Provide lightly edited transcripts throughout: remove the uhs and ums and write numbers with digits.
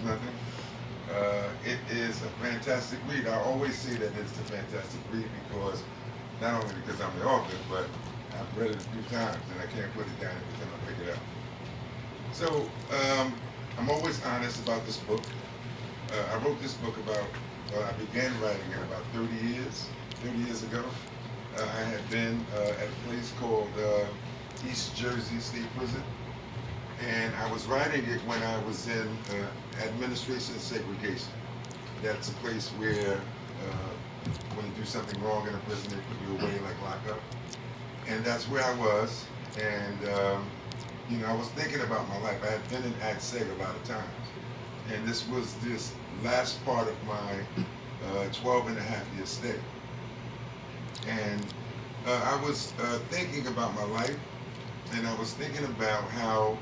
Nothing. It is a fantastic read. I always say that it's a fantastic read because not only because I'm the author, but I've read it a few times and I can't put it down every time I pick it up. So I'm always honest about this book. I wrote this book about, well, I began writing it about 30 years ago. I had been at a place called East Jersey State Prison, and I was writing it when I was in administration segregation. That's a place where when you do something wrong in a prison, they put you away like lockup. And that's where I was, and I was thinking about my life. I had been in Ad Seg a lot of times, and this was this last part of my 12 and a half year stay. And I was thinking about my life, and I was thinking about how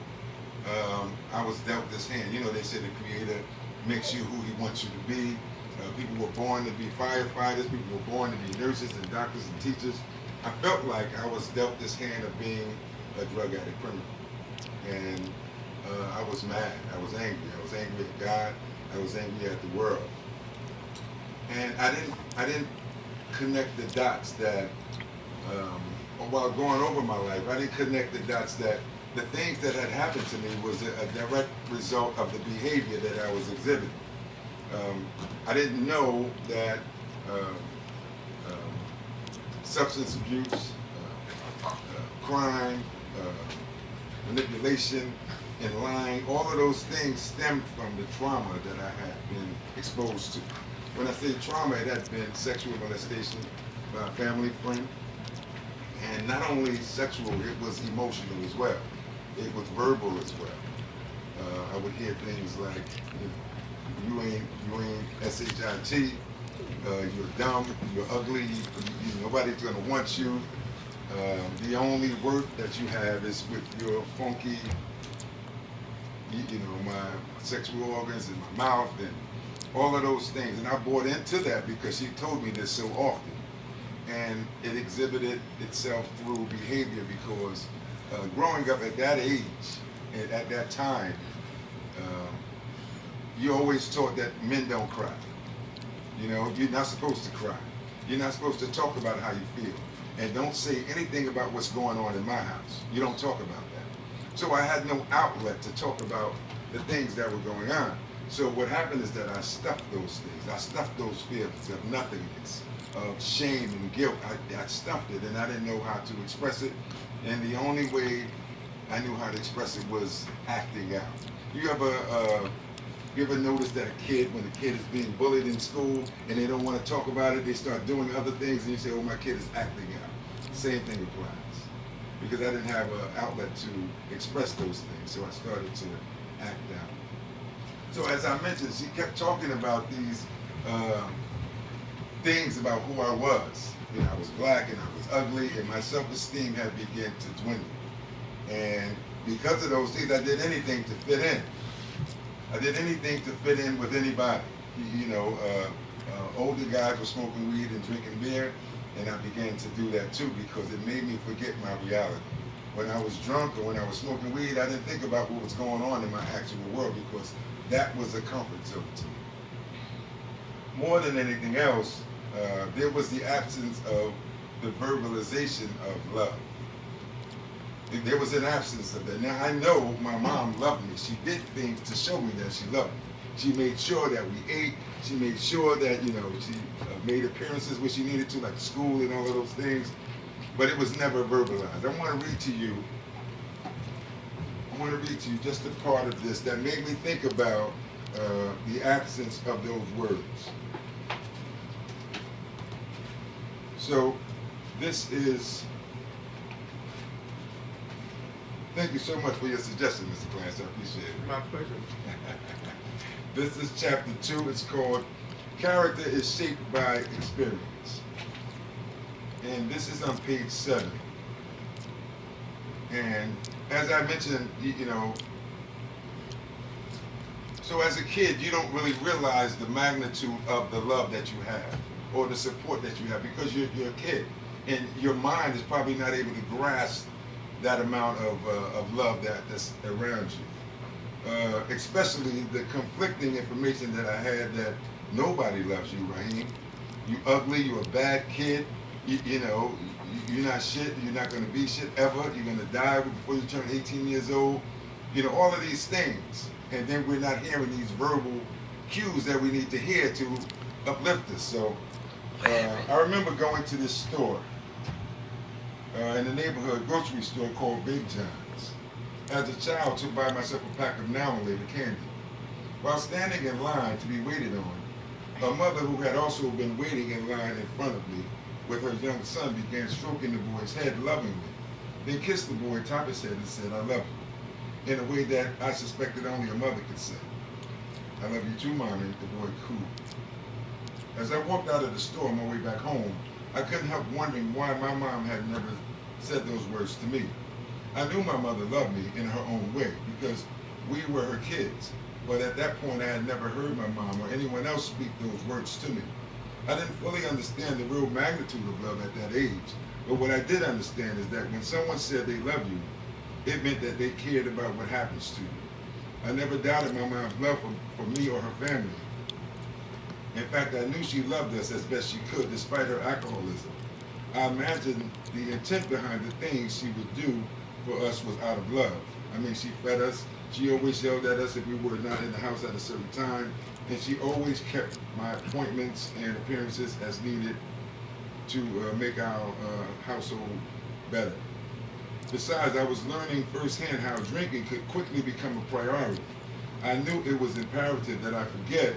I was dealt this hand. You know, they say the Creator makes you who He wants you to be. People were born to be firefighters. People were born to be nurses and doctors and teachers. I felt like I was dealt this hand of being a drug addict criminal. And I was mad. I was angry. I was angry at God. I was angry at the world. And I didn't connect the dots that, while going over my life, I didn't connect the dots that the things that had happened to me was a direct result of the behavior that I was exhibiting. I didn't know that substance abuse, crime, manipulation, and lying, all of those things stemmed from the trauma that I had been exposed to. When I say trauma, it had been sexual molestation by a family friend. And not only sexual, it was emotional as well. It was verbal as well. I would hear things like, you ain't SHIT, you're dumb, you're ugly, nobody's gonna want you. The only worth that you have is with your funky, my sexual organs and my mouth and all of those things. And I bought into that because she told me this so often. And it exhibited itself through behavior because growing up at that age, and at that time, you're always taught that men don't cry. You're not supposed to cry. You're not supposed to talk about how you feel. And don't say anything about what's going on in my house. You don't talk about that. So I had no outlet to talk about the things that were going on. So what happened is that I stuffed those things. I stuffed those feelings of nothingness, of shame and guilt. I stuffed it, and I didn't know how to express it. And the only way I knew how to express it was acting out. You ever notice that a kid, when a kid is being bullied in school and they don't want to talk about it, they start doing other things, and you say, oh, my kid is acting out. Same thing applies. Because I didn't have an outlet to express those things, so I started to act out. So as I mentioned, she kept talking about these things about who I was. I was black and I was ugly, and my self-esteem had begun to dwindle. And because of those things, I did anything to fit in. I did anything to fit in with anybody. Older guys were smoking weed and drinking beer, and I began to do that too because it made me forget my reality. When I was drunk or when I was smoking weed, I didn't think about what was going on in my actual world because that was a comfort zone to me. More than anything else, there was the absence of the verbalization of love. There was an absence of that. Now, I know my mom loved me. She did things to show me that she loved me. She made sure that we ate. She made sure that, she made appearances where she needed to, like school and all of those things. But it was never verbalized. I want to read to you just a part of this that made me think about the absence of those words. So, this is... Thank you so much for your suggestion, Mr. Clarence. I appreciate it. My pleasure. This is chapter 2. It's called Character is Shaped by Experience. And this is on page 7. And as I mentioned, so as a kid, you don't really realize the magnitude of the love that you have or the support that you have because you're a kid. And your mind is probably not able to grasp that amount of love that's around you. especially the conflicting information that I had that nobody loves you, Raheem. You ugly, you're a bad kid, you know, you're not shit, you're not going to be shit ever, you're going to die before you turn 18 years old, you know, all of these things. And then we're not hearing these verbal cues that we need to hear to uplift us. So I remember going to this store in the neighborhood grocery store called Big John's. As a child, to buy myself a pack of Now and Later candy. While standing in line to be waited on, a mother who had also been waiting in line in front of me with her young son began stroking the boy's head lovingly, then kissed the boy top his head and said, "I love you," in a way that I suspected only a mother could say. "I love you too, Mommy," the boy cooed. As I walked out of the store on my way back home, I couldn't help wondering why my mom had never said those words to me. I knew my mother loved me in her own way because we were her kids, but at that point I had never heard my mom or anyone else speak those words to me. I didn't fully understand the real magnitude of love at that age, but what I did understand is that when someone said they love you, it meant that they cared about what happens to you. I never doubted my mom's love for me or her family. In fact, I knew she loved us as best she could despite her alcoholism. I imagined the intent behind the things she would do for us was out of love. I mean, she fed us, she always yelled at us if we were not in the house at a certain time, and she always kept my appointments and appearances as needed to make our household better. Besides, I was learning firsthand how drinking could quickly become a priority. I knew it was imperative that I forget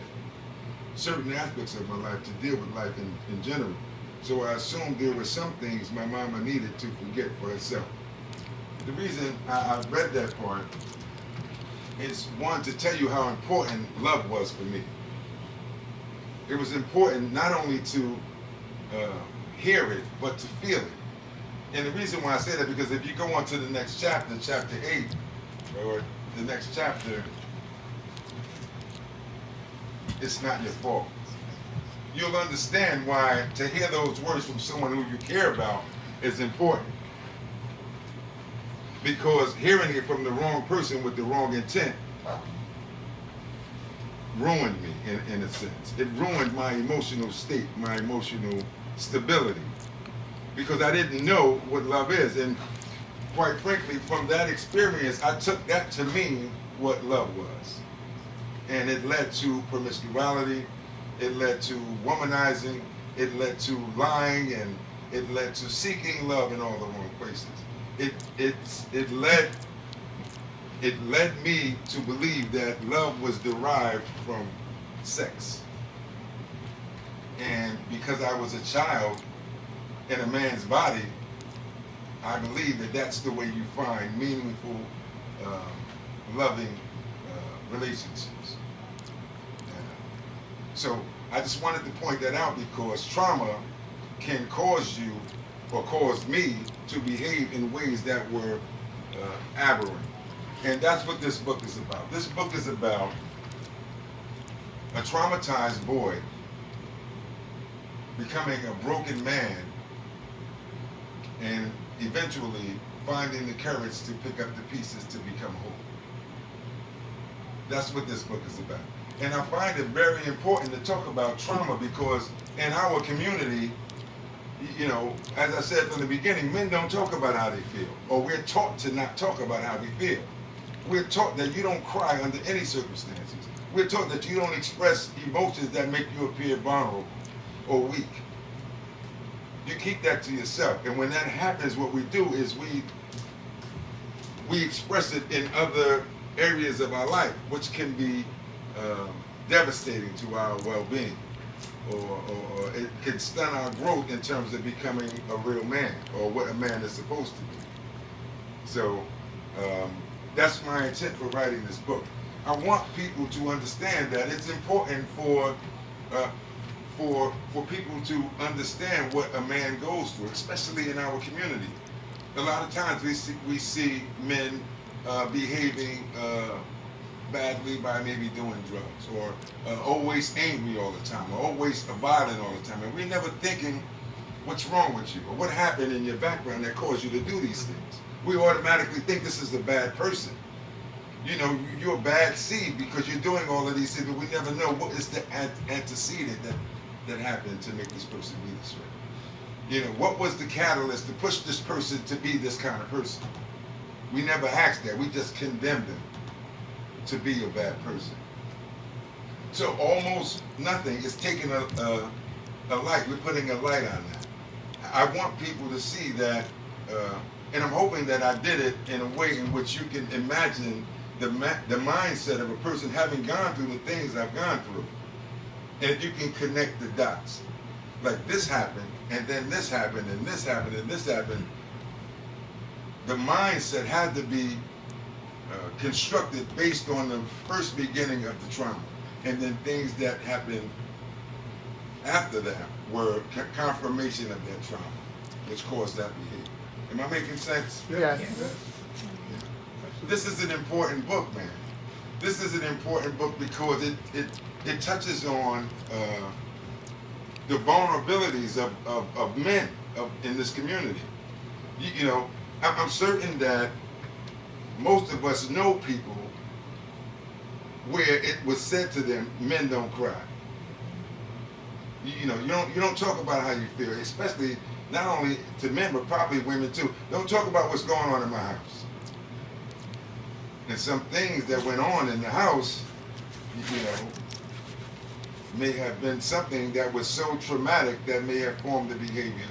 certain aspects of my life to deal with life in general. So I assumed there were some things my mama needed to forget for herself. The reason I read that part is, one, to tell you how important love was for me. It was important not only to hear it, but to feel it. And the reason why I say that, because if you go on to the next chapter, chapter 8, or the next chapter, it's not your fault. You'll understand why to hear those words from someone who you care about is important. Because hearing it from the wrong person with the wrong intent ruined me in a sense. It ruined my emotional state, my emotional stability. Because I didn't know what love is. And quite frankly, from that experience, I took that to mean what love was. And it led to promiscuity, it led to womanizing, it led to lying, and it led to seeking love in all the wrong places. It led me to believe that love was derived from sex. And because I was a child in a man's body, I believe that that's the way you find meaningful, loving relationships. So I just wanted to point that out because trauma can cause you or cause me to behave in ways that were aberrant. And that's what this book is about. This book is about a traumatized boy becoming a broken man and eventually finding the courage to pick up the pieces to become whole. That's what this book is about. And I find it very important to talk about trauma because in our community, you know, as I said from the beginning, men don't talk about how they feel, or we're taught to not talk about how we feel. We're taught that you don't cry under any circumstances. We're taught that you don't express emotions that make you appear vulnerable or weak. You keep that to yourself. And when that happens, what we do is we express it in other areas of our life, which can be devastating to our well-being, or it can stunt our growth in terms of becoming a real man, or what a man is supposed to be. So that's my intent for writing this book. I want people to understand that it's important for people to understand what a man goes through, especially in our community. A lot of times we see men behaving badly by maybe doing drugs, or always angry all the time, or always violent all the time, and we're never thinking what's wrong with you, or what happened in your background that caused you to do these things. We automatically think this is a bad person. you know, you're a bad seed because you're doing all of these things, but we never know what is the antecedent that happened to make this person be this way. You know, what was the catalyst to push this person to be this kind of person? We never asked that. We just condemned them to be a bad person. So almost nothing is taking a light. We're putting a light on that. I want people to see that, and I'm hoping that I did it in a way in which you can imagine the mindset of a person having gone through the things I've gone through. And if you can connect the dots. Like this happened, and then this happened, and this happened, and this happened. The mindset had to be constructed based on the first beginning of the trauma. And then things that happened after that were confirmation of that trauma, which caused that behavior. Am I making sense? Yes. This is an important book, man. This is an important book because it touches on the vulnerabilities of men in this community. You know, I'm certain that most of us know people where it was said to them, men don't cry. You know, you don't talk about how you feel, especially not only to men, but probably women too. Don't talk about what's going on in my house. And some things that went on in the house, you know, may have been something that was so traumatic that may have formed the behavior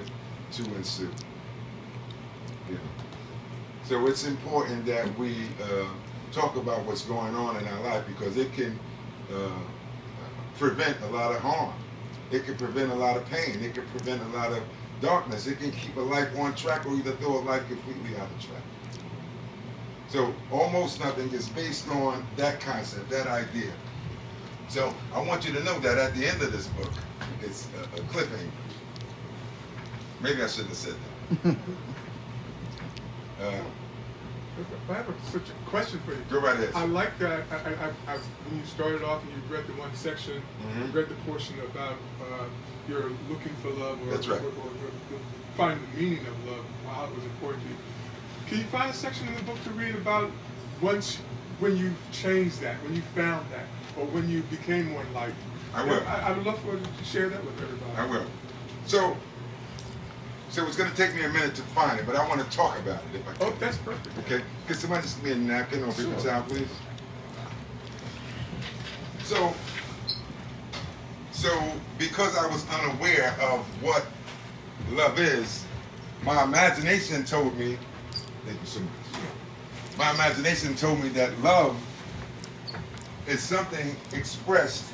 to ensue. You know. So it's important that we talk about what's going on in our life because it can prevent a lot of harm. It can prevent a lot of pain. It can prevent a lot of darkness. It can keep a life on track or either throw a life completely out of track. So almost nothing is based on that concept, that idea. So I want you to know that at the end of this book, it's a cliffhanger. Maybe I shouldn't have said that. I have such a question for you. Go right ahead. I like that. When you started off and you read the one section, you read the portion about you're looking for love, or, That's right. or finding the meaning of love, how it was important to you. Can you find a section in the book to read about when you changed that, when you found that, or when you became more enlightened? I will. I would love for you to share that with everybody. I will. So it's going to take me a minute to find it, but I want to talk about it if I can. Oh, that's perfect. Okay? Could somebody just give me a napkin or paper towel, please? So because I was unaware of what love is, my imagination told me, thank you so much. My imagination told me that love is something expressed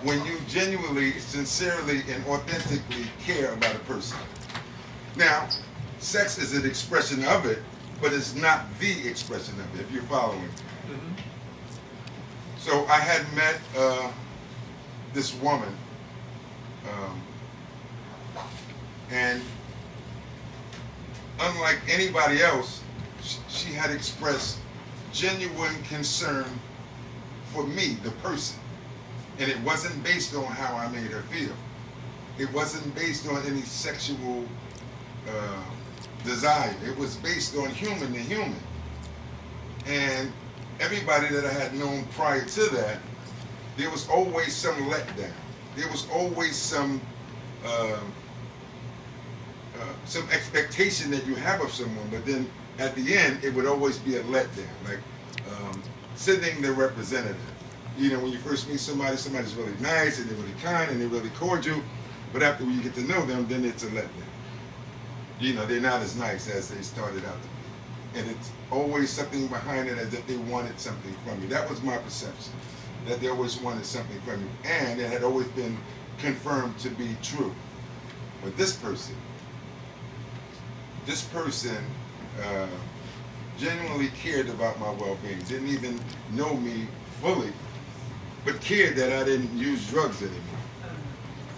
when you genuinely, sincerely, and authentically care about a person. Now, sex is an expression of it, but it's not the expression of it, if you're following. So I had met this woman, and unlike anybody else, she had expressed genuine concern for me, the person. And it wasn't based on how I made her feel. It wasn't based on any sexual desire. It was based on human to human. And everybody that I had known prior to that, there was always some letdown. There was always some expectation that you have of someone, but then at the end, it would always be a letdown, like sending the representative. You know, when you first meet somebody, somebody's really nice and they're really kind and they're really cordial, but after you get to know them, then it's a letdown. You know, they're not as nice as they started out to be. And it's always something behind it as if they wanted something from you. That was my perception, that they always wanted something from you. And it had always been confirmed to be true. But this person genuinely cared about my well-being, didn't even know me fully, but cared that I didn't use drugs anymore.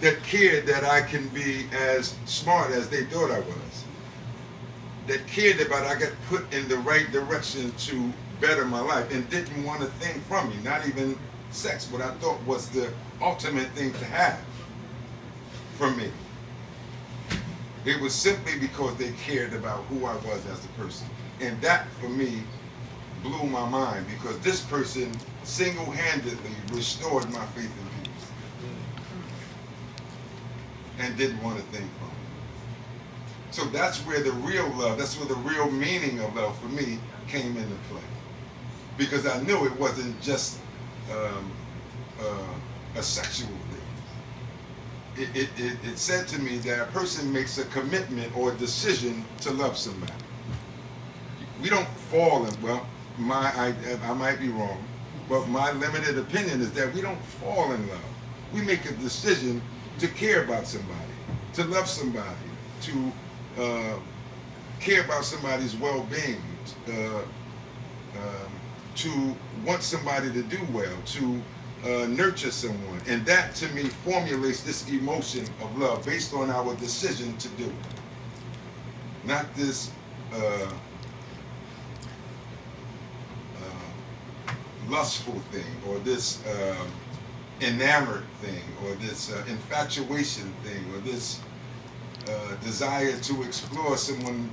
That cared that I can be as smart as they thought I was. That cared about I got put in the right direction to better my life and didn't want a thing from me, not even sex, what I thought was the ultimate thing to have from me. It was simply because they cared about who I was as a person. And that, for me, blew my mind because this person single-handedly restored my faith in Jesus and didn't want a thing from it. So that's where the real love, that's where the real meaning of love for me came into play. Because I knew it wasn't just a sexual thing. It said to me that a person makes a commitment or a decision to love somebody. We don't fall in, well, I might be wrong, but my limited opinion is that we don't fall in love. We make a decision to care about somebody, to love somebody, to care about somebody's well-being, to want somebody to do well, to nurture someone. And that, to me, formulates this emotion of love based on our decision to do it. Not this lustful thing, or this enamored thing, or this infatuation thing, or this desire to explore someone,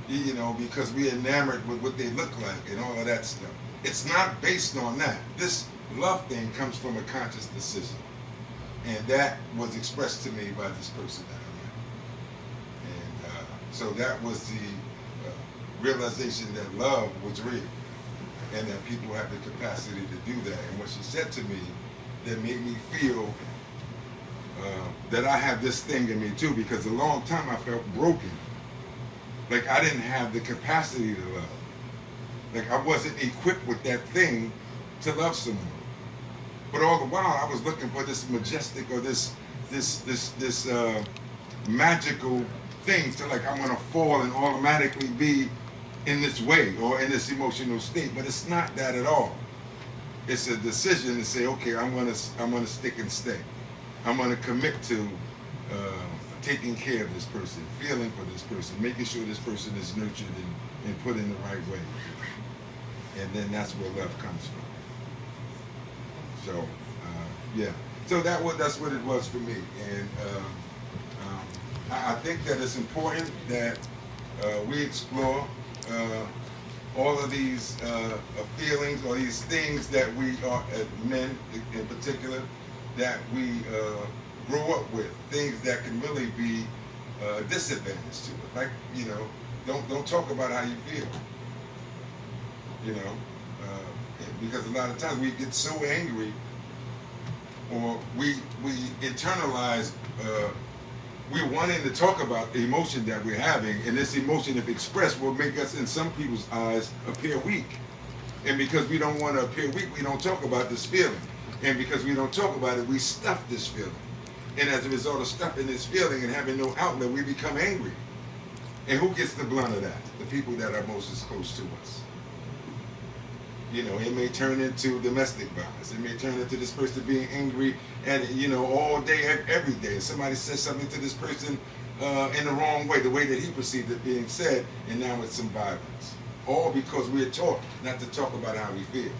you know, because we're enamored with what they look like and all of that stuff. It's not based on that. This love thing comes from a conscious decision. And that was expressed to me by this person that I met. And so that was the realization that love was real and that people have the capacity to do that. And what she said to me that made me feel that I have this thing in me too, because a long time I felt broken. Like I didn't have the capacity to love. Like I wasn't equipped with that thing to love someone. But all the while I was looking for this majestic or this magical thing to, like, I want to fall and automatically be in this way or in this emotional state. But it's not that at all. It's a decision to say, okay, I'm gonna stick and stay. I'm gonna commit to taking care of this person, feeling for this person, making sure this person is nurtured and put in the right way. And then that's where love comes from. So, yeah. So that's what it was for me. And I think that it's important that we explore all of these feelings or these things that we are, men in particular, that we grow up with, things that can really be a disadvantage to it. Like, you know, don't talk about how you feel. You know, because a lot of times we get so angry, or we internalize, we're wanting to talk about the emotion that we're having, and this emotion, if expressed, will make us, in some people's eyes, appear weak. And because we don't want to appear weak, we don't talk about this feeling. And because we don't talk about it, we stuff this feeling. And as a result of stuffing this feeling and having no outlet, we become angry. And who gets the blunt of that? The people that are most close to us. You know, it may turn into domestic violence. It may turn into this person being angry and, you know, all day, every day. Somebody says something to this person in the wrong way, the way that he perceived it being said, and now it's some violence. All because we're taught not to talk about how we feel.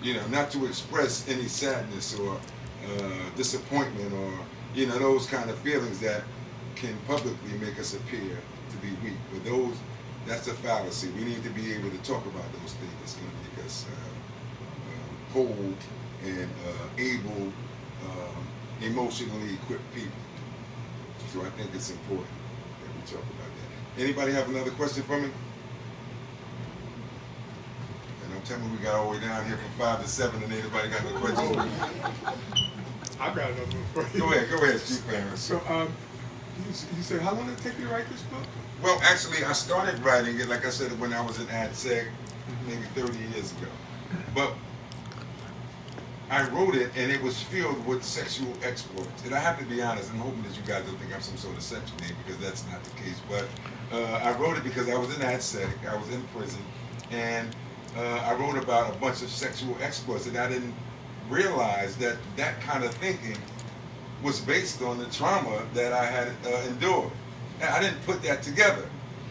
You know, not to express any sadness or disappointment or, you know, those kind of feelings that can publicly make us appear to be weak. But that's a fallacy. We need to be able to talk about those things that's going to make us whole and able, emotionally equipped people. So I think it's important that we talk about that. Anybody have another question for me? And don't tell me we got all the way down here from 5 to 7 and anybody got no questions for me. I've got another one for you. Go ahead, Chief Clarence. So, you said, how long did it take you to write this book? Well, actually, I started writing it, like I said, when I was in AdSeg, maybe 30 years ago. But I wrote it, and it was filled with sexual exploits. And I have to be honest, I'm hoping that you guys don't think I'm some sort of sex name, because that's not the case. But I wrote it because I was in AdSeg, I was in prison, and I wrote about a bunch of sexual exploits, and I didn't realize that that kind of thinking was based on the trauma that I had endured. And I didn't put that together.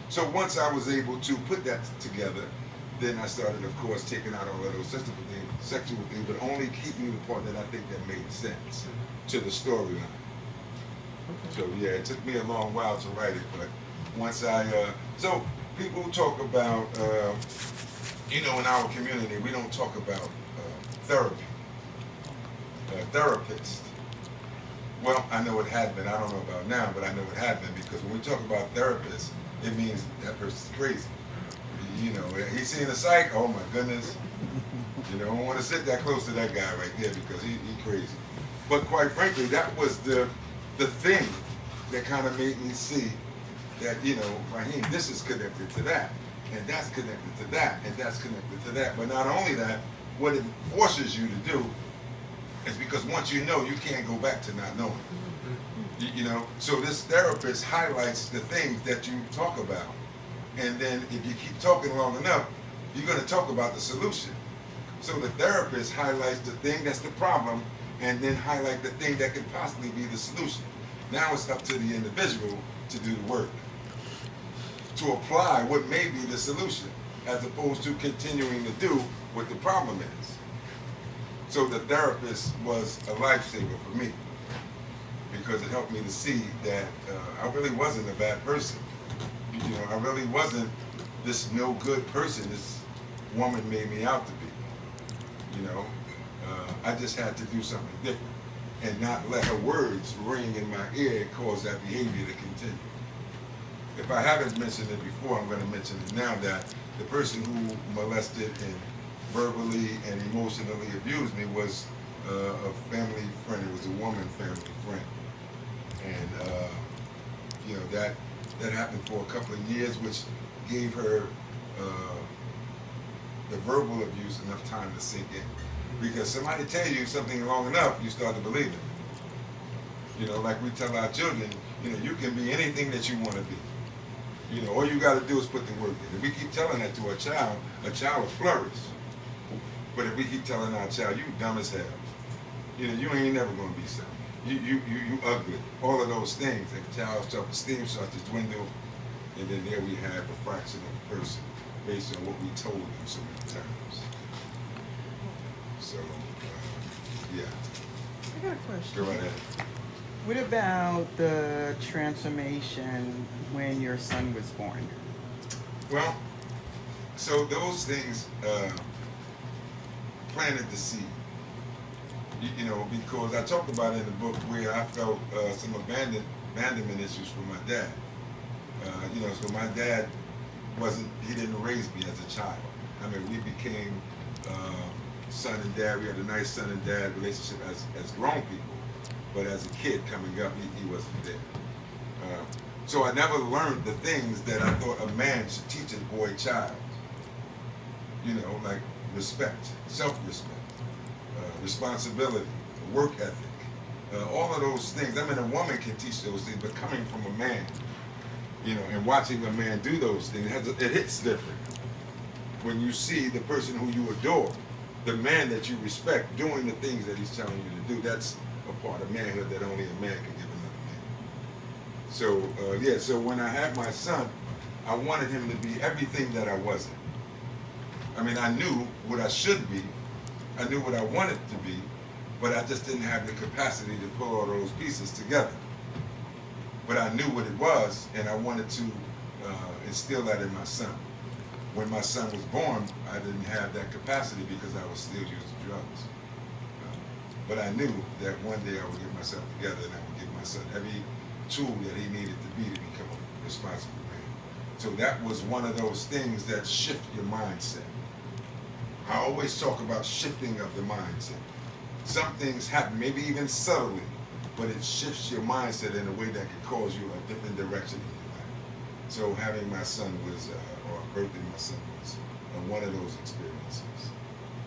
So once I was able to put that together, then I started, of course, taking out all of those sexual things, but only keeping the part that I think that made sense to the storyline. So yeah, it took me a long while to write it, but once so people talk about you know, in our community, we don't talk about therapy, therapists. Well, I know it had been. I don't know about now, but I know it had been, because when we talk about therapists, it means that person's crazy. You know, he's seeing a psych. Oh my goodness. You know, I don't want to sit that close to that guy right there because he crazy. But quite frankly, that was the thing that kind of made me see that, you know, Raheem, this is connected to that, and that's connected to that, and that's connected to that. But not only that, what it forces you to do is, because once you know, you can't go back to not knowing. You know, so this therapist highlights the things that you talk about, and then if you keep talking long enough, you're going to talk about the solution. So the therapist highlights the thing that's the problem, and then highlight the thing that could possibly be the solution. Now it's up to the individual to do the work, to apply what may be the solution, as opposed to continuing to do what the problem is. So the therapist was a lifesaver for me, because it helped me to see that I really wasn't a bad person. You know, I really wasn't this no good person this woman made me out to be. You know, I just had to do something different and not let her words ring in my ear and cause that behavior to continue. If I haven't mentioned it before, I'm going to mention it now, that the person who molested and verbally and emotionally abused me was a family friend. It was a woman family friend. And, you know, that happened for a couple of years, which gave her the verbal abuse enough time to sink in. Because somebody tell you something long enough, you start to believe it. You know, like we tell our children, you know, you can be anything that you want to be. You know, all you got to do is put the work in. If we keep telling that to a child will flourish. But if we keep telling our child, you dumb as hell, you know, you ain't never going to be something. You ugly. All of those things. And the child's self-esteem starts to dwindle, and then there we have a fraction of a person based on what we told them so many times. So, yeah. I got a question. Go right ahead. What about the transformation when your son was born? Well, so those things planted the seed. You know, because I talked about it in the book where I felt some abandonment issues from my dad. You know, so my dad he didn't raise me as a child. I mean, we became son and dad. We had a nice son and dad relationship as grown people. But as a kid coming up, he wasn't there. So I never learned the things that I thought a man should teach a boy child. You know, like respect, self-respect, responsibility, work ethic, all of those things. I mean, a woman can teach those things, but coming from a man, you know, and watching a man do those things, it hits different. When you see the person who you adore, the man that you respect, doing the things that he's telling you to do, that's a part of manhood that only a man can give another man. So, yeah, so when I had my son, I wanted him to be everything that I wasn't. I mean, I knew what I should be, I knew what I wanted to be, but I just didn't have the capacity to pull all those pieces together. But I knew what it was, and I wanted to instill that in my son. When my son was born, I didn't have that capacity because I was still using drugs. But I knew that one day I would get myself together and I would give my son every tool that he needed to become a responsible man. So that was one of those things that shift your mindset. I always talk about shifting of the mindset. Some things happen, maybe even subtly, but it shifts your mindset in a way that could cause you a different direction in your life. So having my son was, or birthing my son was one of those experiences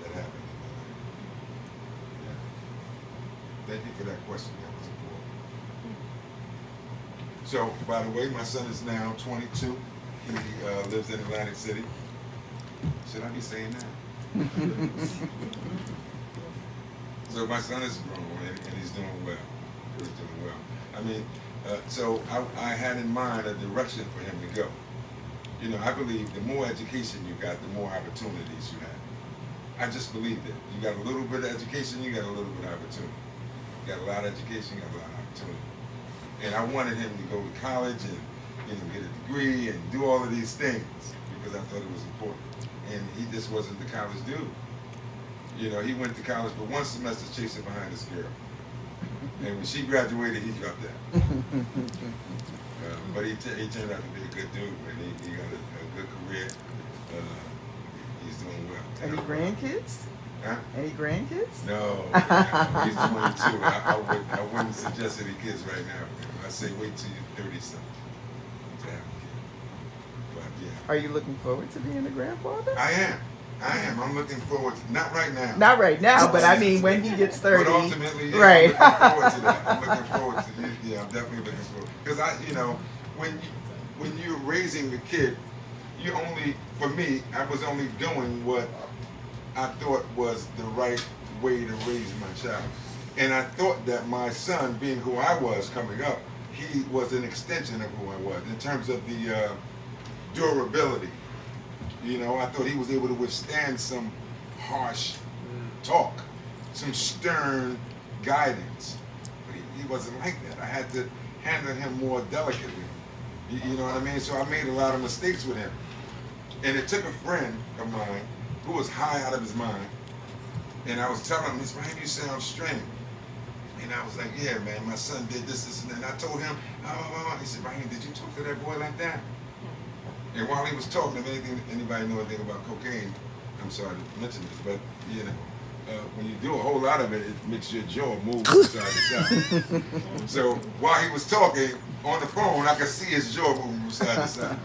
that happened in my life. Yeah. Thank you for that question. That was important. So, by the way, my son is now 22. He lives in Atlantic City. Should I be saying that? So my son is grown and he's doing well. He's doing well. I mean, so I had in mind a direction for him to go. You know, I believe the more education you got, the more opportunities you have. I just believe that. You got a little bit of education, you got a little bit of opportunity. You got a lot of education, you got a lot of opportunity. And I wanted him to go to college and, you know, get a degree and do all of these things because I thought it was important. and he just wasn't the college dude. You know, he went to college for one semester chasing behind this girl. And when she graduated, he dropped out. But he turned out to be a good dude, and he got a good career. He's doing well. Any grandkids? Huh? Any grandkids? No, he's 22. I wouldn't suggest any kids right now. I say wait till you're 30-something to have a kid. But yeah. Are you looking forward to being a grandfather? I am. I'm looking forward to, not right now. Not right now, but I mean when he gets 30. But ultimately, yeah, right. I'm looking forward to that. I'm looking forward to it. Yeah, I'm definitely looking forward. Because when you're raising a kid, for me, I was only doing what I thought was the right way to raise my child. And I thought that my son, being who I was coming up, he was an extension of who I was in terms of the durability. You know, I thought he was able to withstand some harsh talk, some stern guidance. But he wasn't like that. I had to handle him more delicately. You know what I mean? So I made a lot of mistakes with him. And it took a friend of mine who was high out of his mind, and I was telling him, Raheem, you sound strange. And I was like, yeah, man, my son did this, and that. And I told him, he said, Raheem, did you talk to that boy like that? And while he was talking, if anybody know anything about cocaine, I'm sorry to mention this, but you know, when you do a whole lot of it, it makes your jaw move from side to side. So while he was talking on the phone, I could see his jaw moving from side to side.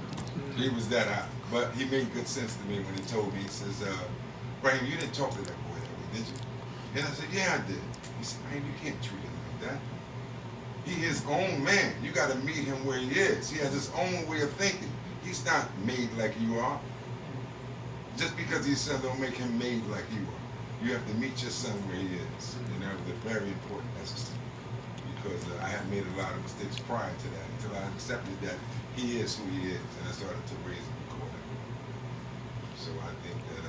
He was that high. But he made good sense to me when he told me, he says, Raheem, you didn't talk to that boy that way, did you? And I said, yeah, I did. He said, Raheem, you can't treat him like that. He's his own man. You got to meet him where he is. He has his own way of thinking. He's not made like you are. Just because he's son don't make him made like you are. You have to meet your son where he is. And that was a very important message to me. Because I had made a lot of mistakes prior to that until I accepted that he is who he is. And I started to raise him accordingly. So I think that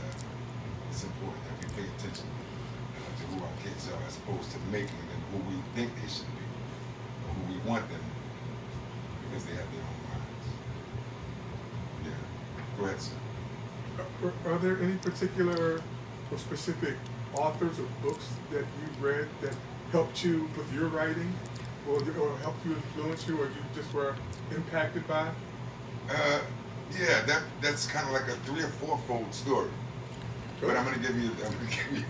it's important that we pay attention to who our kids are as opposed to making them who we think they should be or who we want them to be because they have their own minds. Yeah. Go ahead, sir. Are there any particular or specific authors or books that you've read that helped you with your writing or helped you influence you or you just were impacted by? Yeah, that's kind of like a 3 or 4-fold story. Sure. But I'm gonna give you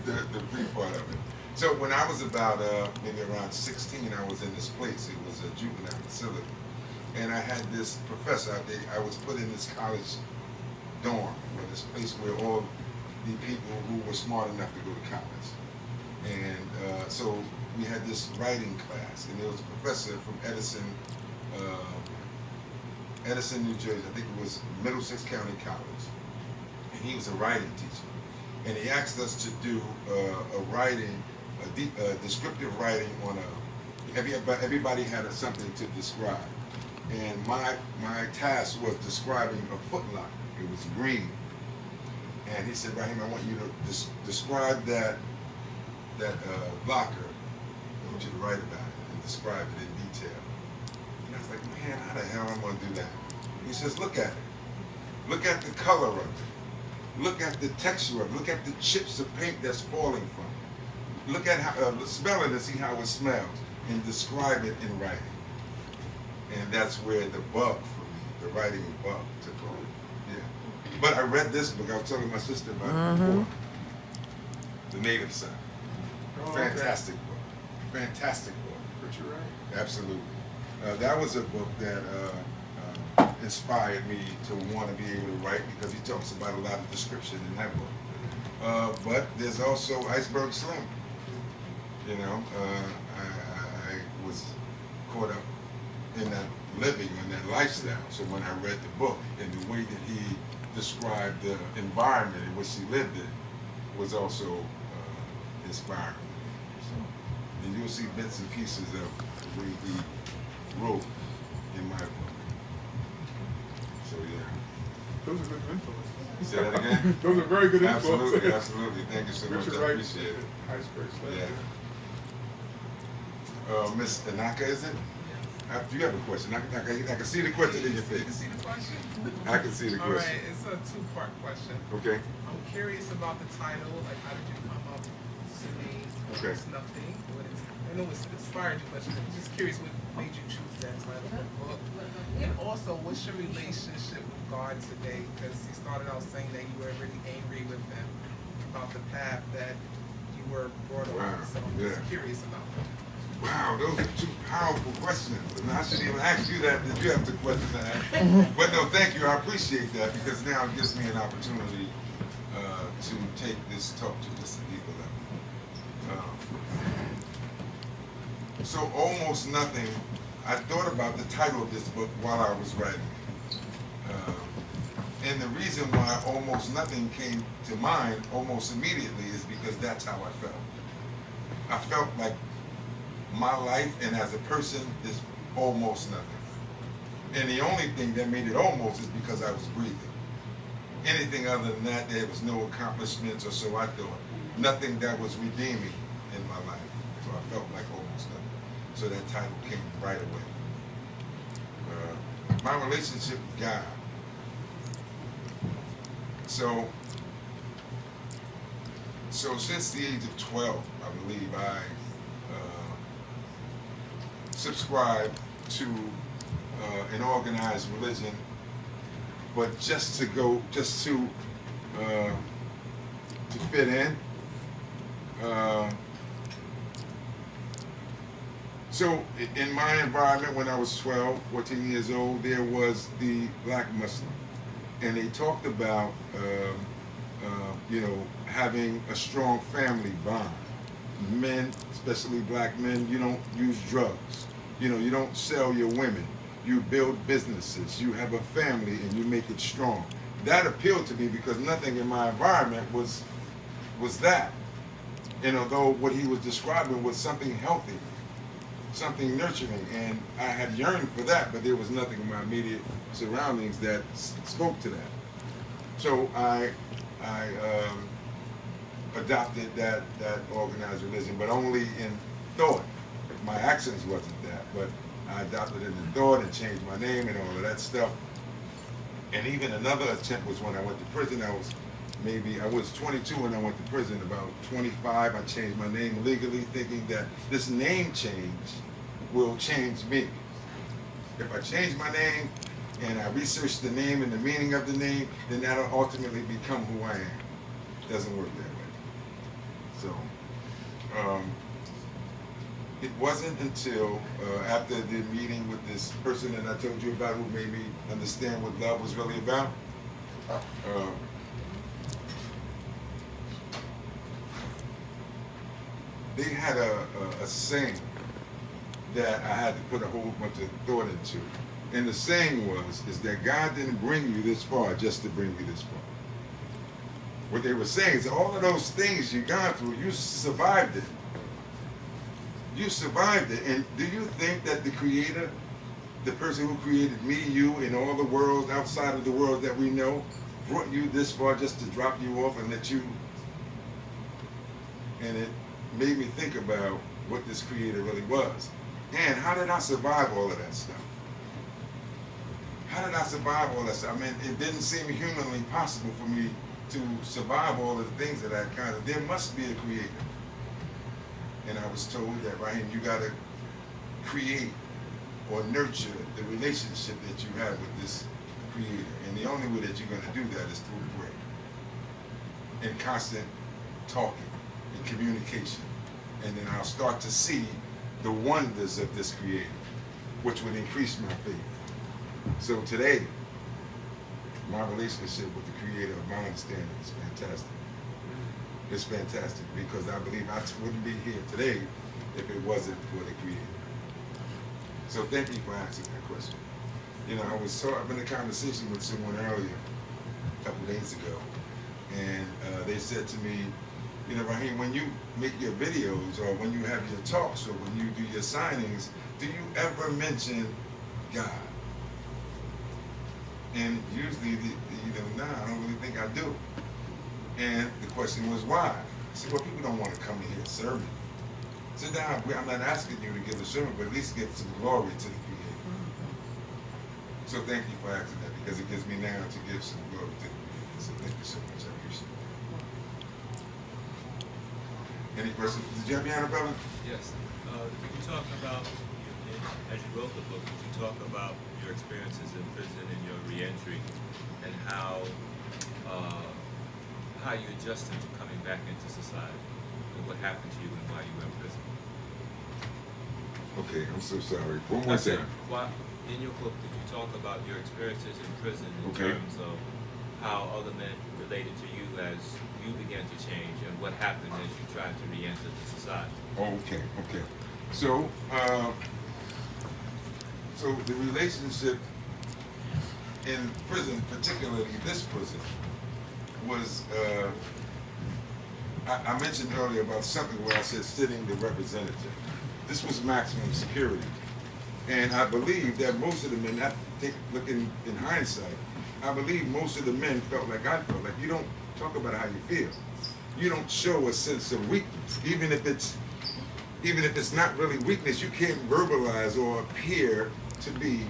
the brief part of it. So when I was about maybe around 16, I was in this place. It was a juvenile facility, and I had this professor out there. I was put in this college dorm, or this place where all the people who were smart enough to go to college. And so we had this writing class, and there was a professor from Edison, New Jersey. I think it was Middlesex County College, and he was a writing teacher. And he asked us to do a descriptive writing on everybody had something to describe. And my task was describing a Foot Locker. It was green. And he said, Raheem, I want you to describe that locker. I want you to write about it and describe it in detail. And I was like, man, how the hell am I going to do that? He says, look at it. Look at the color of it. Look at the texture of it. Look at the chips of paint that's falling from it. Look at how, smell it and see how it smells. And describe it in writing. And that's where the bug for me, the writing bug took hold. Yeah. But I read this book. I was telling my sister about it before. The Native Son. Fantastic book. Fantastic book. But you're right. Absolutely. That was a book that inspired me to want to be able to write because he talks about a lot of description in that book. But there's also Iceberg Slim. You know, I was caught up in that living and that lifestyle. So when I read the book and the way that he described the environment in which he lived in was also inspiring. So, and you'll see bits and pieces of the way he wrote in my book. So yeah. Those are good influences. Say that again? Those are very good influences. Absolutely, absolutely. Thank you so much. Richard I Wright, appreciate it. Iceberg Slim. Yeah. Miss Tanaka, is it? Do you have a question? I can see the question in your You can face. see the question? I can see the All right, question. it's a two-part question. Okay. I'm curious about the title, like how did you come up to name Okay. Almost Nothing? I know it's inspired you, but I'm just curious what made you choose that title for the book. And also, what's your relationship with God today? Because you started out saying that you were really angry with him about the path that you were brought Wow, on. So I'm yeah. just curious about that. Wow, those are two powerful questions. And I shouldn't even ask you that. Did you have two questions to ask? But no, thank you. I appreciate that because now it gives me an opportunity to take this talk to just a deeper level. So almost nothing. I thought about the title of this book while I was writing it. And the reason why almost nothing came to mind almost immediately is because that's how I felt. I felt like my life and as a person is almost nothing. And the only thing that made it almost is because I was breathing. Anything other than that, there was no accomplishments or so I thought. Nothing that was redeeming in my life. So I felt like almost nothing. So that title came right away. My relationship with God. So since the age of 12, I believe I subscribed to an organized religion, but just to fit in. So in my environment when I was 12, 14 years old, there was the black Muslim. And they talked about, having a strong family bond. Men, especially black men, you don't use drugs. You don't sell your women. You build businesses. You have a family and you make it strong. That appealed to me because nothing in my environment was that. And although what he was describing was something healthy, something nurturing, and I had yearned for that, but there was nothing in my immediate surroundings that spoke to that. So I adopted that organized religion, but only in thought. My actions wasn't that, but I adopted it in thought and changed my name and all of that stuff. And even another attempt was when I went to prison. I was 22 when I went to prison. About 25, I changed my name legally, thinking that this name change will change me. If I change my name and I research the name and the meaning of the name, then that'll ultimately become who I am. Doesn't work that way. So, it wasn't until after the meeting with this person that I told you about who made me understand what love was really about, they had a saying that I had to put a whole bunch of thought into. And the saying is that God didn't bring you this far just to bring you this far. What they were saying is all of those things you've gone through, you survived it. You survived it. And do you think that the Creator, the person who created me, you, and all the worlds outside of the world that we know, brought you this far just to drop you off and let you... And it made me think about what this Creator really was. And how did I survive all of that stuff? How did I survive all that stuff? I mean, it didn't seem humanly possible for me to survive all of the things that I encountered. There must be a Creator. And I was told that, Raheem, you got to create or nurture the relationship that you have with this Creator. And the only way that you're going to do that is through prayer. And constant talking and communication. And then I'll start to see the wonders of this Creator, which would increase my faith. So today, my relationship with the Creator of my understanding is fantastic. It's fantastic because I believe I wouldn't be here today if it wasn't for the Creator. So thank you for asking that question. I was having a conversation with someone earlier, a couple days ago, and they said to me, Raheem, when you make your videos or when you have your talks or when you do your signings, do you ever mention God? And usually, nah, I don't really think I do. And the question was why? I said, well, people don't want to come and hear a sermon. I said, nah, I'm not asking you to give a sermon, but at least give some glory to the Creator. So thank you for asking that, because it gives me now to give some glory to the Creator. So thank you so much. I appreciate it. Any questions? Did you have your hand up, Ellen? Yes. Could you talk about, as you wrote the book, could you talk about your experiences in prison and your reentry, and how you adjusted to coming back into society, and what happened to you and why you were in prison? Okay, I'm so sorry. One more time. In your book, did you talk about your experiences in prison in Okay. terms of how other men related to you as you began to change, and what happened as you tried to re-enter the society? Okay. So, so the relationship in prison, particularly this prison, was, I mentioned earlier about something where I said sitting the representative. This was maximum security. And I believe that most of the men, looking in hindsight, I believe most of the men felt like I felt. Like, you don't talk about how you feel. You don't show a sense of weakness. Even if it's not really weakness, you can't verbalize or appear to be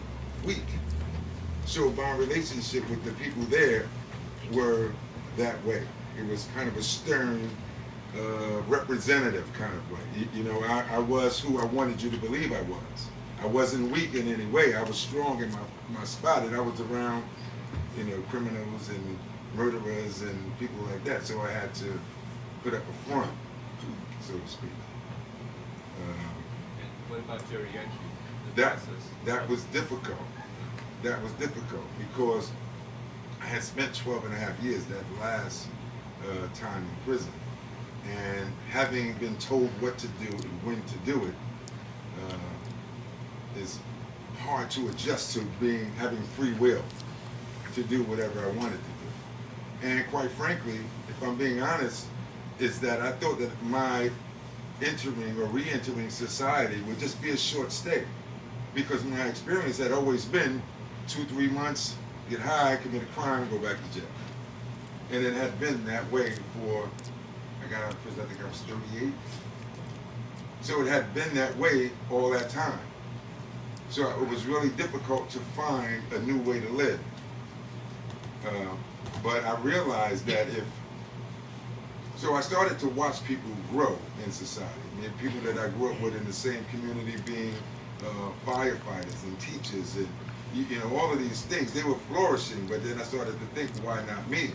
weak. So my relationship with the people there were that way. It was kind of a stern, representative kind of way. You know, I was who I wanted you to believe I was. I wasn't weak in any way. I was strong in my spot, and I was around, criminals and murderers and people like that. So I had to put up a front, so to speak. And what about your reentry? That was difficult. That was difficult because I had spent 12 and a half years that last time in prison, and having been told what to do and when to do it is hard to adjust to having free will to do whatever I wanted to do. And quite frankly, if I'm being honest, is that I thought that my entering or re-entering society would just be a short stay, because my experience had always been 2-3 months, get high, commit a crime, go back to jail. And it had been that way I got out of prison, I think I was 38. So it had been that way all that time. So it was really difficult to find a new way to live. But I realized that so I started to watch people grow in society. I mean, people that I grew up with in the same community, being firefighters and teachers and all of these things, they were flourishing. But then I started to think, why not me?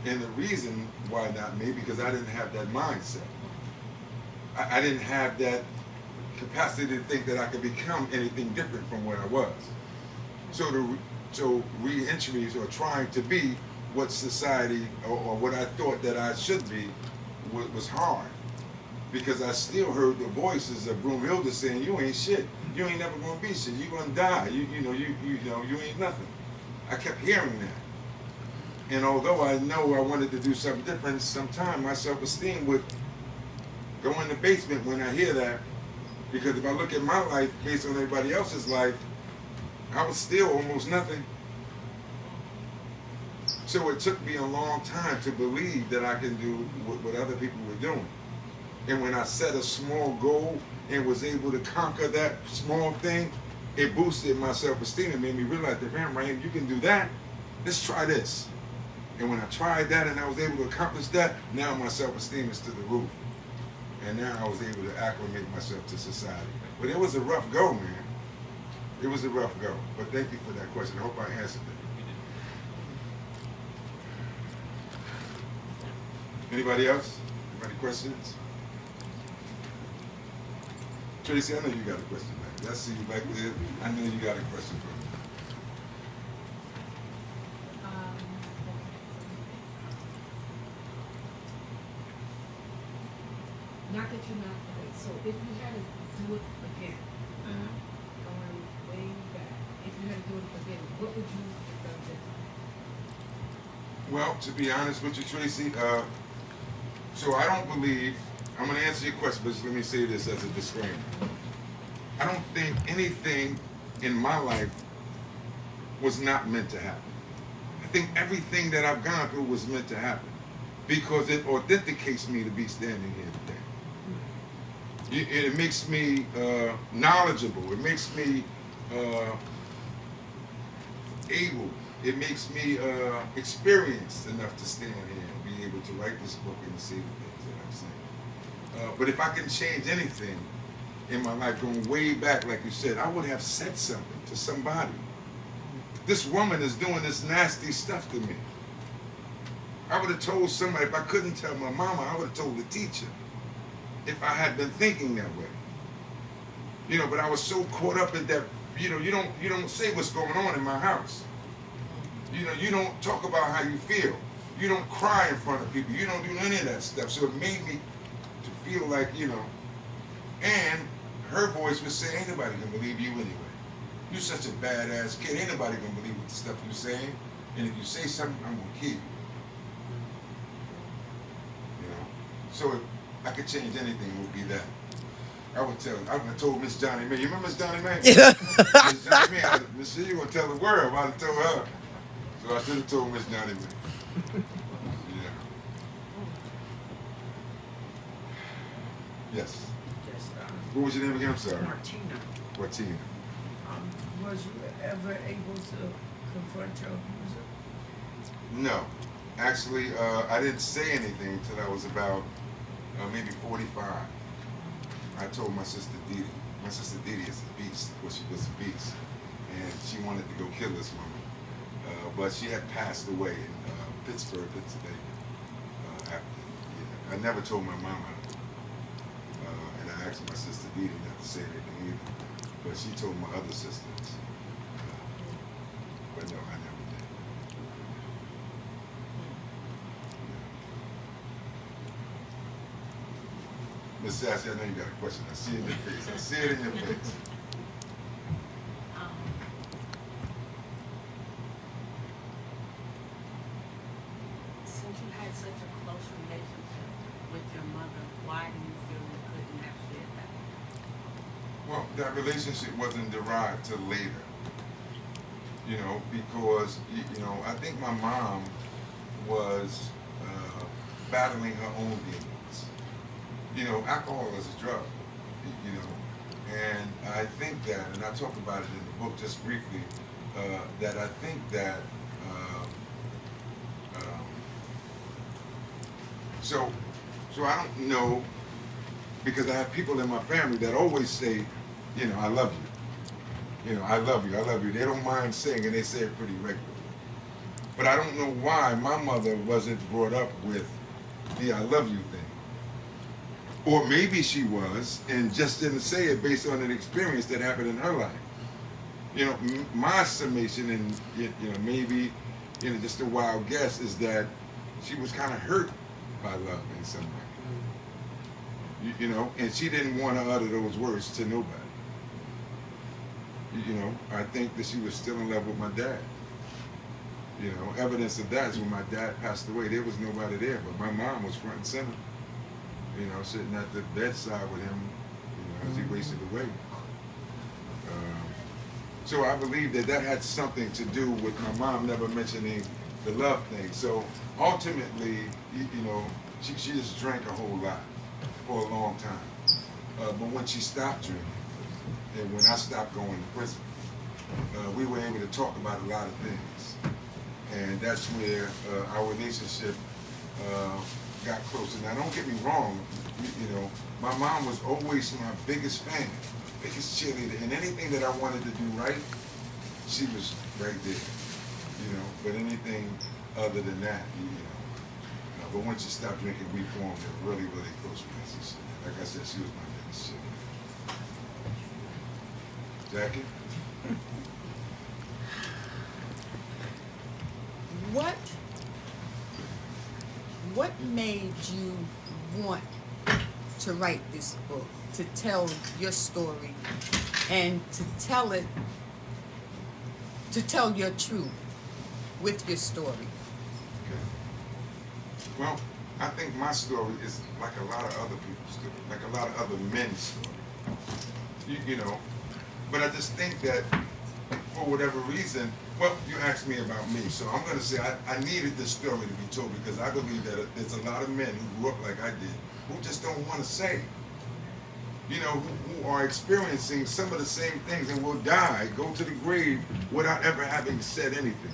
And the reason why not me, because I didn't have that mindset. I didn't have that capacity to think that I could become anything different from what I was. So re-entries or trying to be what society or what I thought that I should be was hard, because I still heard the voices of Broomhilda saying, "You ain't shit. You ain't never gonna be shit. You gonna die. You ain't nothing." I kept hearing that, and although I know I wanted to do something different, sometimes my self-esteem would go in the basement when I hear that, because if I look at my life based on everybody else's life, I was still almost nothing. So it took me a long time to believe that I can do what other people were doing. And when I set a small goal and was able to conquer that small thing, it boosted my self-esteem and made me realize that, man, Raheem, you can do that. Let's try this. And when I tried that and I was able to accomplish that, now my self-esteem is to the roof. And now I was able to acclimate myself to society. But it was a rough go, man. It was a rough go. But thank you for that question. I hope I answered it. Anybody else? Any questions? Tracy, I know you got a question back there. I see you back there. I know you got a question for me. Not that you're not great. So if you had to do it again, going way back, if you had to do it again, what would you have done different? Well, to be honest with you, Tracy, so I don't believe, I'm going to answer your question, but just let me say this as a disclaimer. I don't think anything in my life was not meant to happen. I think everything that I've gone through was meant to happen, because it authenticates me to be standing here today. It makes me knowledgeable. It makes me able, it makes me experienced enough to stand here and be able to write this book and to say the things that I'm saying. But if I can change anything in my life, going way back, like you said, I would have said something to somebody. This woman is doing this nasty stuff to me. I would have told somebody. If I couldn't tell my mama, I would have told the teacher. If I had been thinking that way. You know, but I was so caught up in that, you know, you don't say what's going on in my house. You know, you don't talk about how you feel. You don't cry in front of people. You don't do any of that stuff. So it made me to feel like, you know, and her voice would say, ain't nobody gonna believe you anyway. You're such a badass kid. Ain't nobody gonna believe what the stuff you're saying. And if you say something, I'm gonna kill you. You know? So if I could change anything, it would be that. I would tell, I told Miss Johnny May. You remember Miss Johnny May? Miss Johnny May, Miss you gonna tell the world. I'd have told her. So I should have told Miss Johnny May. Yeah. Yes. Yes, What was your name again? I'm sorry. Martina, Martina. was you ever able to confront your abuser? No. Actually, I didn't say anything until I was about maybe 45. I told my sister Dee Dee. My sister Dee Dee is a beast. Well, she was a beast. And she wanted to go kill this woman. But she had passed away in Pittsburgh, Pennsylvania. I never told my mama. And I asked my sister Dee Dee not to say anything either. But she told my other sisters. But no, I never did. Miss Sassy, I know you got a question. I see it in your face. I see it in your face. Since you had such a close relationship with your mother, why do you feel you couldn't have shared that? Well, that relationship wasn't derived till later. You know, because, you know, I think my mom was battling her own demons. You know, alcohol is a drug, you know, and I think that, and I talk about it in the book just briefly, that I think that, so I don't know, because I have people in my family that always say, you know, I love you. You know, I love you, I love you. They don't mind saying, and they say it pretty regularly. But I don't know why my mother wasn't brought up with the I love you thing. Or maybe she was, and just didn't say it based on an experience that happened in her life. You know, my summation, and you know, maybe, you know, just a wild guess, is that she was kind of hurt by love in some way. You know, and she didn't want to utter those words to nobody. You know, I think that she was still in love with my dad. You know, evidence of that is when my dad passed away, there was nobody there, but my mom was front and center. You know, sitting at the bedside with him, you know, as he wasted away. So I believe that that had something to do with my mom never mentioning the love thing. So ultimately, you know, she just drank a whole lot for a long time. But when she stopped drinking, and when I stopped going to prison, we were able to talk about a lot of things. And that's where our relationship got closer. Now, don't get me wrong, you know, my mom was always my biggest fan, biggest cheerleader, and anything that I wanted to do right, she was right there, you know. But anything other than that, you know. But once she stopped drinking, we formed a really, really close relationship. Like I said, she was my biggest cheerleader. Jackie? What made you want to write this book, to tell your story, and to tell your truth with your story? Okay. Well, I think my story is like a lot of other people's story, like a lot of other men's story. You know, but I just think that for whatever reason, well, you asked me about me, so I'm going to say I needed this story to be told because I believe that there's a lot of men who grew up like I did who just don't want to say. you know, who are experiencing some of the same things and will die, go to the grave without ever having said anything,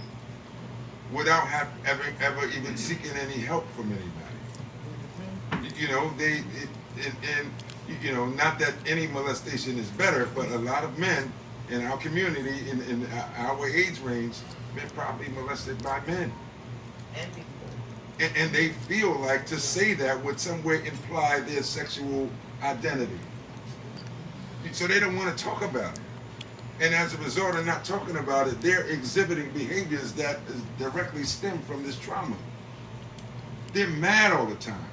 without ever even seeking any help from anybody. You know, you know, not that any molestation is better, but a lot of men in our community, in our age range, been probably molested by men. And people. And they feel like to say that would some way imply their sexual identity. So they don't want to talk about it. And as a result of not talking about it, they're exhibiting behaviors that is directly stem from this trauma. They're mad all the time.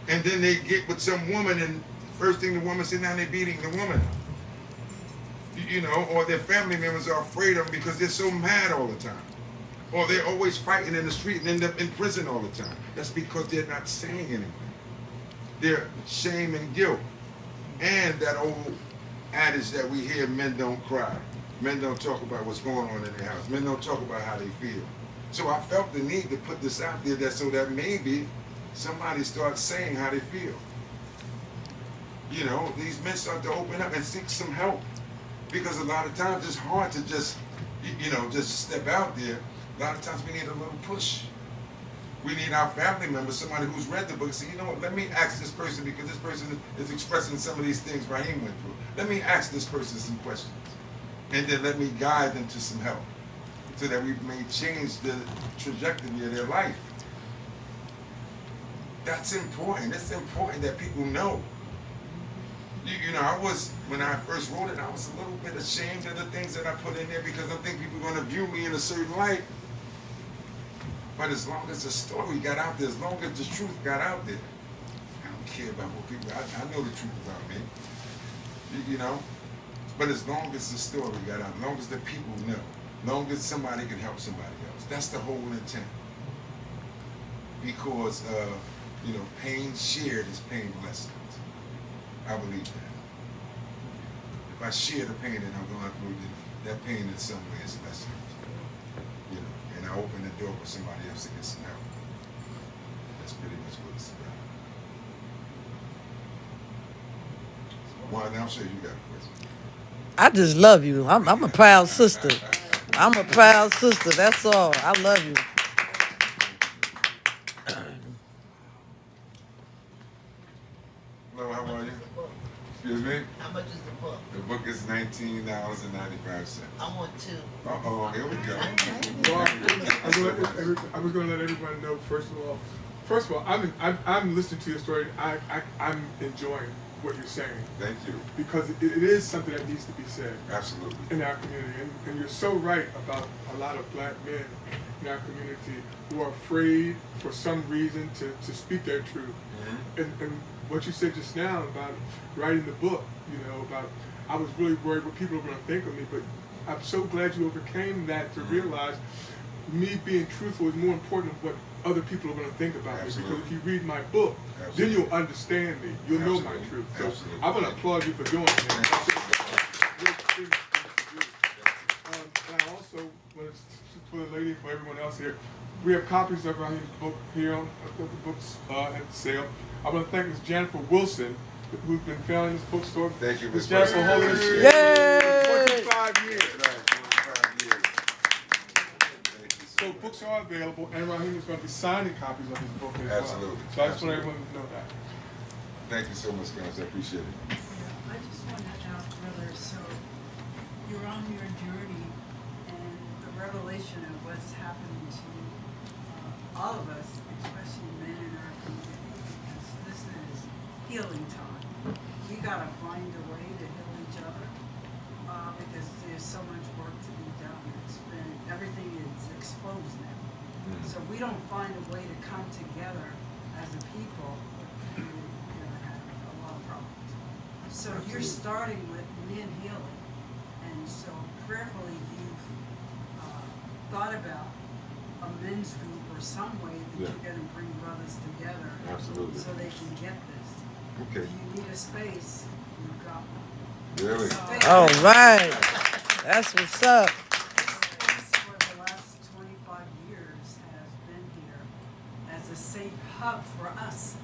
And then they get with some woman, and first thing the woman says, now they're beating the woman up. You know, or their family members are afraid of them because they're so mad all the time. Or they're always fighting in the street and end up in prison all the time. That's because they're not saying anything. They're shame and guilt. And that old adage that we hear, men don't cry. Men don't talk about what's going on in their house. Men don't talk about how they feel. So I felt the need to put this out there so that maybe somebody starts saying how they feel. You know, these men start to open up and seek some help. Because a lot of times it's hard to just, you know, just step out there. A lot of times we need a little push. We need our family members, somebody who's read the book, say, you know what, let me ask this person, because this person is expressing some of these things Raheem went through. Let me ask this person some questions. And then let me guide them to some help so that we may change the trajectory of their life. That's important. It's important that people know. You know, when I first wrote it, I was a little bit ashamed of the things that I put in there because I think people are going to view me in a certain light. But as long as the story got out there, as long as the truth got out there, I don't care about what people, I know the truth about me, you know? But as long as the story got out, as long as the people know, as long as somebody can help somebody else, that's the whole intent. Because, you know, pain shared is pain lessened. I believe that. If I share the pain that I'm going through, then that pain in some way is lessened. You know, and I open the door for somebody else to get some help. That's pretty much what it's about. Well, now I'm sure you got a question. I just love you. I'm a proud sister. I'm a proud sister. That's all. I love you. Hello, how are you? Excuse me? How much is the book? The book is $19.95. I want two. Uh-oh, here we go. Well, I was going to let everybody know, first of all, I'm listening to your story. I'm enjoying what you're saying. Thank you. Because it is something that needs to be said. Absolutely. In our community. And you're so right about a lot of black men in our community who are afraid for some reason to speak their truth. Mm-hmm. And what you said just now about writing the book, you know, about I was really worried what people are going to think of me, but I'm so glad you overcame that to realize me being truthful is more important than what other people are going to think about Absolutely. me. Because if you read my book, Absolutely. then you'll understand me. You'll know my Absolutely. truth. So Absolutely. I want to applaud you for doing that. And I also want to, for the lady, for everyone else here, we have copies of Raheem's book here on the books at sale. I want to thank Ms. Jennifer Wilson, who's been founding this bookstore. Thank you, Ms. Ms. Jennifer Wilson. holding this Yay! for 25 years. Right, 25 years. Thank you So books are available, and Raheem is going to be signing copies of his book as Absolutely. well. So I just want everyone to know that. Thank you so much, guys. I appreciate it. I just want to ask, brother, so you're on your journey and the revelation of what's happening to all of us, especially men in our community, because this is healing time. We gotta find a way to heal each other, because there's so much work to be done. Everything is exposed now. So if we don't find a way to come together as a people, we're gonna have a lot of problems. So you're starting with men healing, and so prayerfully you've thought about a men's group or some way that you're gonna bring brothers together. Absolutely. So they can get this. Okay. If you need a space, you've got one. Really? All right. That's what's up. This space for the last 25 years has been here as a safe hub for us,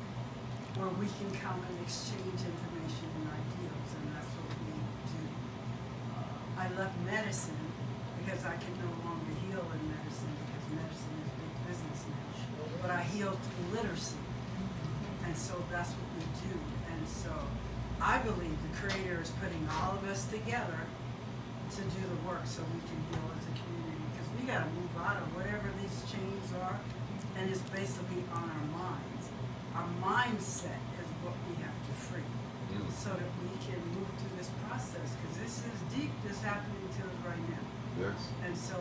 where we can come and exchange information and left medicine because I could no longer heal in medicine because medicine is big business now. But I heal through literacy. And so that's what we do. And so I believe the Creator is putting all of us together to do the work so we can heal as a community. Because we got to move out of whatever these chains are. And it's basically on our minds. Our mindset is what we have to free so that we can move through this process. Because this is deep, this happening to us right now. Yes. And so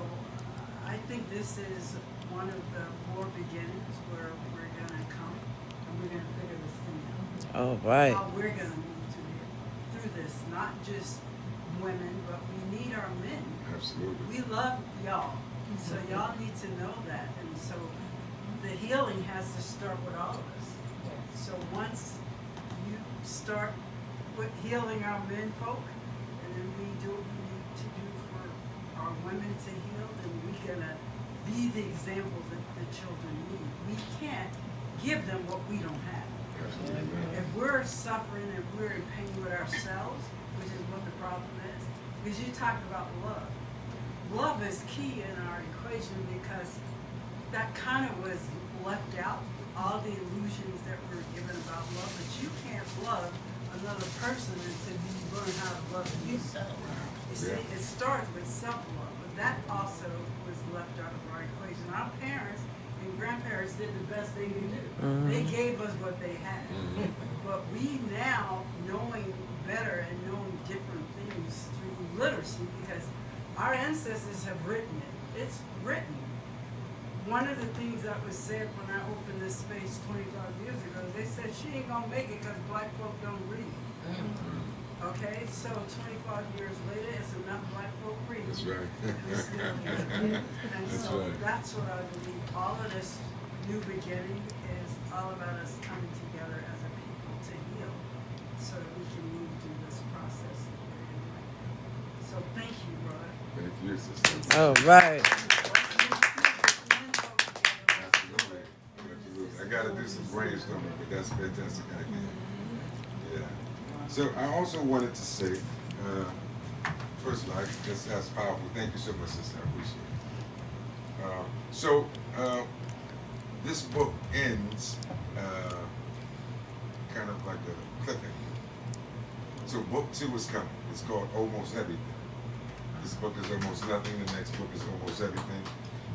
I think this is one of the more beginnings where we're going to come and we're going to figure this thing out. All right. How we're going to move through this, not just women, but we need our men. Absolutely. We love y'all. So y'all need to know that. And so the healing has to start with all of us. So once you start with healing our men folk, and then we do what we need to do for our women to heal, then we're gonna be the example that the children need. We can't give them what we don't have. If we're suffering and we're in pain with ourselves, which is what the problem is, because you talked about love. Love is key in our equation because that kind of was left out, all the illusions that were given about love, but you can't love another person until you learn how to love yourself. You see, it starts with self-love, but that also was left out of our equation. Our parents and grandparents did the best they could do. They gave us what they had. But we now, knowing better and knowing different things through literacy, because our ancestors have written it. It's written. One of the things that was said when I opened this space 25 years ago, they said she ain't gonna make it because black folk don't read. Okay, so 25 years later, it's enough black folk reading. That's right. It's still here. And That's so right. that's what I believe. All of this new beginning is all about us coming together as a people to heal so that we can move through this process that we're in right now. So thank you, brother. Thank you, sister. All right. Absolutely. Absolutely. I gotta do some brainstorming, but that's a fantastic idea. Yeah. So I also wanted to say, first of all, that's powerful. Thank you so much, sister. I appreciate it. This book ends kind of like a cliffhanger. So book 2 is coming. It's called Almost Everything. This book is almost nothing. The next book is almost everything.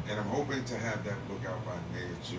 And I'm hoping to have that book out by May or June.